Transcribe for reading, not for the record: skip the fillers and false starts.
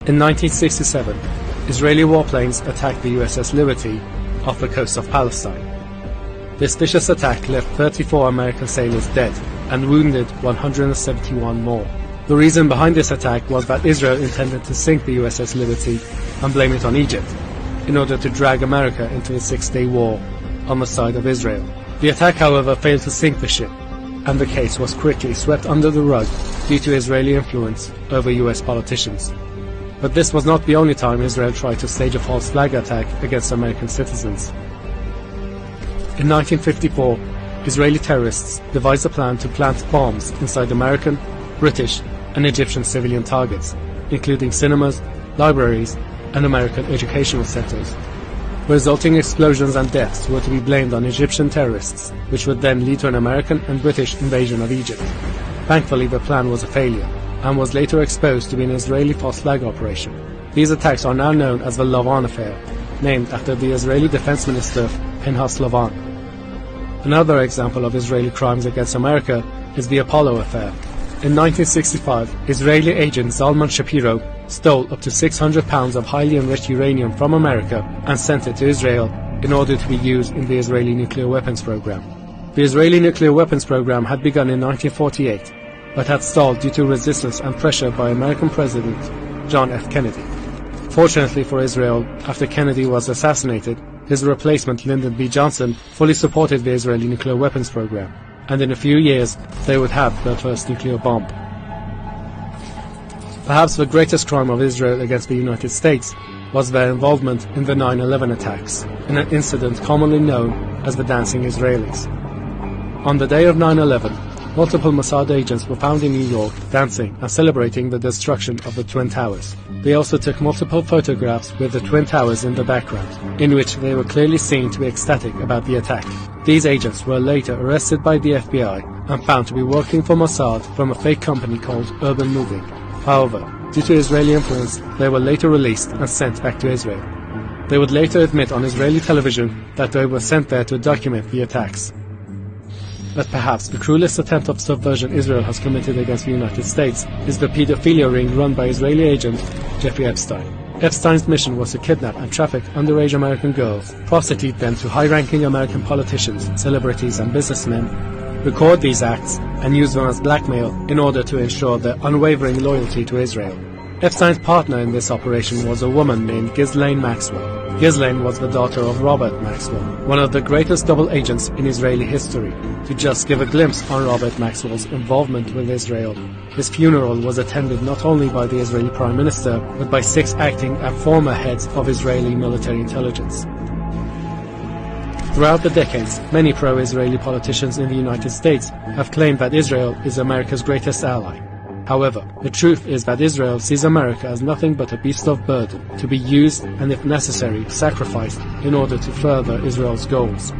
In 1967, Israeli warplanes attacked the USS Liberty off the coast of Palestine. This vicious attack left 34 American sailors dead and wounded 171 more. The reason behind this attack was that Israel intended to sink the USS Liberty and blame it on Egypt, in order to drag America into a six-day war on the side of Israel. The attack, however, failed to sink the ship, and the case was quickly swept under the rug due to Israeli influence over US politicians. But this was not the only time Israel tried to stage a false flag attack against American citizens. In 1954, Israeli terrorists devised a plan to plant bombs inside American, British, and Egyptian civilian targets, including cinemas, libraries, and American educational centers. The resulting explosions and deaths were to be blamed on Egyptian terrorists, which would then lead to an American and British invasion of Egypt. Thankfully, the plan was a failure, and was later exposed to be an Israeli false flag operation. These attacks are now known as the Lavan Affair, named after the Israeli Defense Minister Pinhas Lavan. Another example of Israeli crimes against America is the Apollo Affair. In 1965, Israeli agent Zalman Shapiro stole up to 600 pounds of highly enriched uranium from America and sent it to Israel in order to be used in the Israeli nuclear weapons program. The Israeli nuclear weapons program had begun in 1948, but had stalled due to resistance and pressure by American President John F. Kennedy. Fortunately for Israel, after Kennedy was assassinated, his replacement Lyndon B. Johnson fully supported the Israeli nuclear weapons program, and in a few years they would have their first nuclear bomb. Perhaps the greatest crime of Israel against the United States was their involvement in the 9/11 attacks, in an incident commonly known as the Dancing Israelis. On the day of 9/11, multiple Mossad agents were found in New York dancing and celebrating the destruction of the Twin Towers. They also took multiple photographs with the Twin Towers in the background, in which they were clearly seen to be ecstatic about the attack. These agents were later arrested by the FBI and found to be working for Mossad from a fake company called Urban Moving. However, due to Israeli influence, they were later released and sent back to Israel. They would later admit on Israeli television that they were sent there to document the attacks. But perhaps the cruelest attempt of subversion Israel has committed against the United States is the pedophilia ring run by Israeli agent Jeffrey Epstein. Epstein's mission was to kidnap and traffic underage American girls, prostitute them to high-ranking American politicians, celebrities and businessmen, record these acts, and use them as blackmail in order to ensure their unwavering loyalty to Israel. Epstein's partner in this operation was a woman named Ghislaine Maxwell. Ghislaine was the daughter of Robert Maxwell, one of the greatest double agents in Israeli history. To just give a glimpse on Robert Maxwell's involvement with Israel, his funeral was attended not only by the Israeli Prime Minister, but by 6 acting and former heads of Israeli military intelligence. Throughout the decades, many pro-Israeli politicians in the United States have claimed that Israel is America's greatest ally. However, the truth is that Israel sees America as nothing but a beast of burden, to be used and, if necessary, sacrificed in order to further Israel's goals.